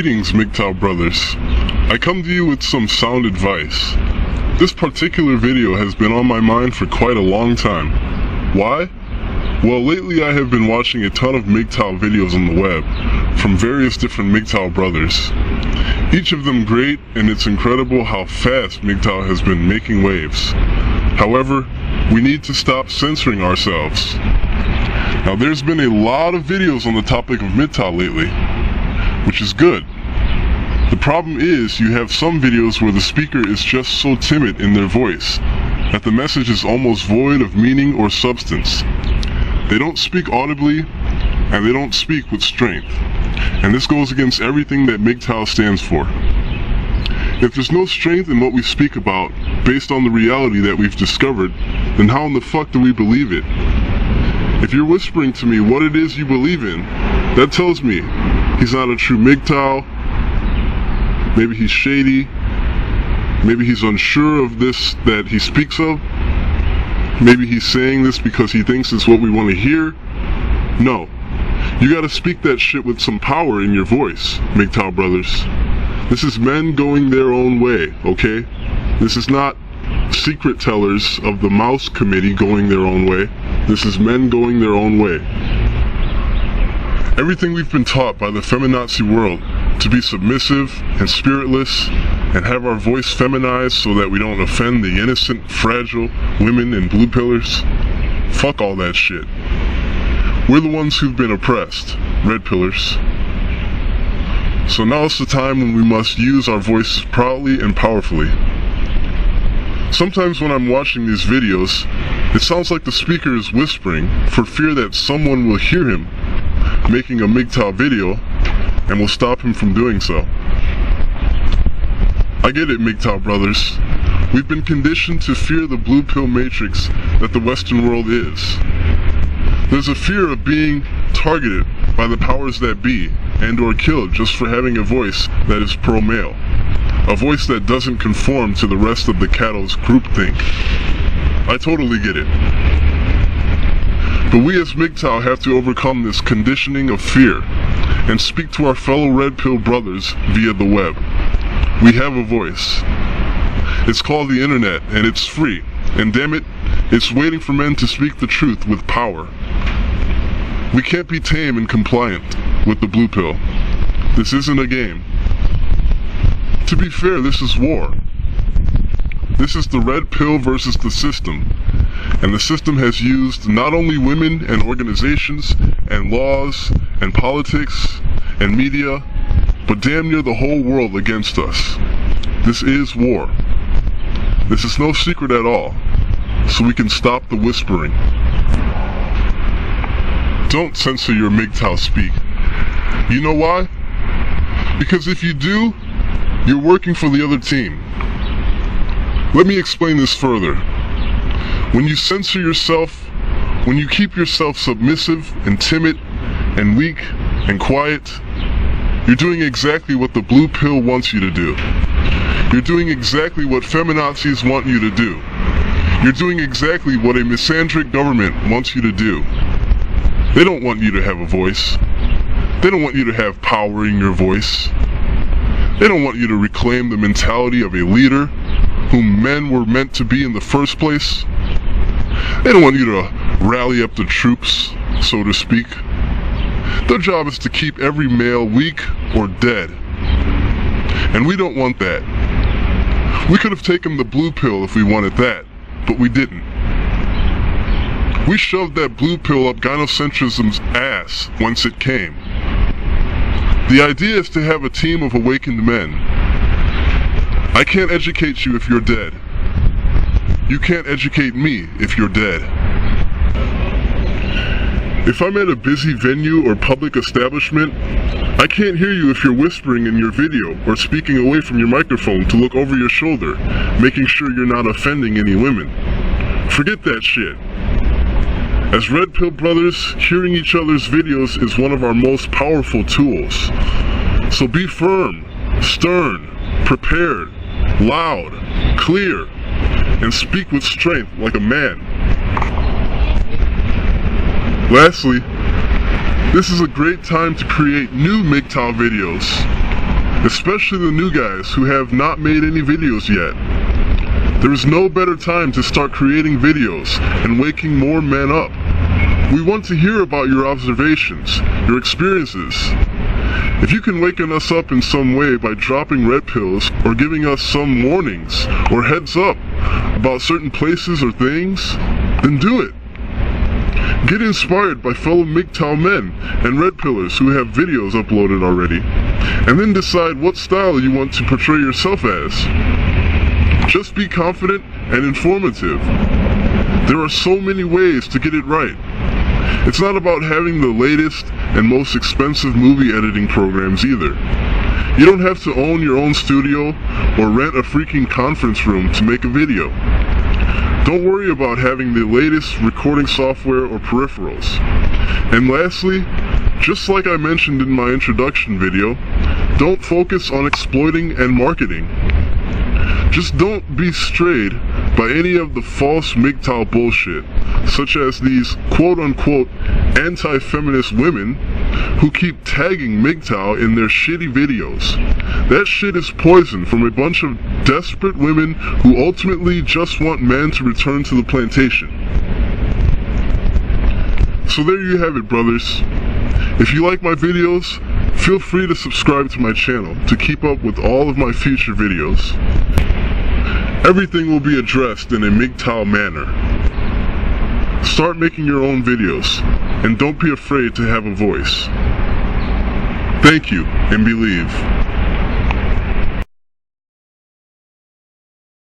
Greetings, MGTOW brothers. I come to you with some sound advice. This particular video has been on my mind for quite a long time. Why? Well, lately I have been watching a ton of MGTOW videos on the web from various different MGTOW brothers. Each of them great, and it's incredible how fast MGTOW has been making waves. However, we need to stop censoring ourselves. Now, there's been a lot of videos on the topic of MGTOW lately, which is good. The problem is, you have some videos where the speaker is just so timid in their voice that the message is almost void of meaning or substance. They don't speak audibly, and they don't speak with strength. And this goes against everything that MGTOW stands for. If there's no strength in what we speak about, based on the reality that we've discovered, then how in the fuck do we believe it? If you're whispering to me what it is you believe in, that tells me he's not a true MGTOW. Maybe he's shady. Maybe he's unsure of this that he speaks of. Maybe he's saying this because he thinks it's what we want to hear. No. You gotta speak that shit with some power in your voice, MGTOW brothers. This is men going their own way, okay? This is not secret tellers of the Mouse Committee going their own way. This is men going their own way. Everything we've been taught by the feminazi world, to be submissive and spiritless and have our voice feminized so that we don't offend the innocent, fragile women and blue pillars, fuck all that shit. We're the ones who've been oppressed, red pillars. So now's the time when we must use our voices proudly and powerfully. Sometimes when I'm watching these videos, it sounds like the speaker is whispering for fear that someone will hear him making a MGTOW video and will stop him from doing so. I get it, MGTOW brothers. We've been conditioned to fear the blue pill matrix that the Western world is. There's a fear of being targeted by the powers that be and or killed just for having a voice that is pro-male. A voice that doesn't conform to the rest of the cattle's groupthink. I totally get it. But we as MGTOW have to overcome this conditioning of fear and speak to our fellow red pill brothers via the web. We have a voice. It's called the internet, and it's free. And damn it, it's waiting for men to speak the truth with power. We can't be tame and compliant with the blue pill. This isn't a game. To be fair, this is war. This is the red pill versus the system. And the system has used not only women and organizations and laws and politics and media, but damn near the whole world against us. This is war. This is no secret at all, so we can stop the whispering. Don't censor your MGTOW speak. You know why? Because if you do, you're working for the other team. Let me explain this further. When you censor yourself, when you keep yourself submissive and timid and weak and quiet, you're doing exactly what the blue pill wants you to do. You're doing exactly what feminazis want you to do. You're doing exactly what a misandric government wants you to do. They don't want you to have a voice. They don't want you to have power in your voice. They don't want you to reclaim the mentality of a leader whom men were meant to be in the first place. They don't want you to rally up the troops, so to speak. Their job is to keep every male weak or dead. And we don't want that. We could have taken the blue pill if we wanted that, but we didn't. We shoved that blue pill up gynocentrism's ass once it came. The idea is to have a team of awakened men. I can't educate you if you're dead. You can't educate me if you're dead. If I'm at a busy venue or public establishment, I can't hear you if you're whispering in your video or speaking away from your microphone to look over your shoulder, making sure you're not offending any women. Forget that shit. As red pill brothers, hearing each other's videos is one of our most powerful tools. So be firm, stern, prepared, loud, clear, and speak with strength like a man. Lastly, this is a great time to create new MGTOW videos. especially the new guys who have not made any videos yet. There is no better time to start creating videos and waking more men up. We want to hear about your observations, your experiences. If you can waken us up in some way by dropping red pills or giving us some warnings or heads up about certain places or things, then do it. Get inspired by fellow MGTOW men and red pillers who have videos uploaded already, and then decide what style you want to portray yourself as. Just be confident and informative. There are so many ways to get it right. It's not about having the latest and most expensive movie editing programs either. You don't have to own your own studio or rent a freaking conference room to make a video. Don't worry about having the latest recording software or peripherals. And lastly, just like I mentioned in my introduction video, don't focus on exploiting and marketing. Just don't be strayed by any of the false MGTOW bullshit, such as these quote-unquote anti-feminist women who keep tagging MGTOW in their shitty videos. That shit is poison from a bunch of desperate women who ultimately just want men to return to the plantation. So there you have it, brothers. If you like my videos, feel free to subscribe to my channel to keep up with all of my future videos. Everything will be addressed in a MGTOW manner. Start making your own videos, and don't be afraid to have a voice. Thank you, and believe.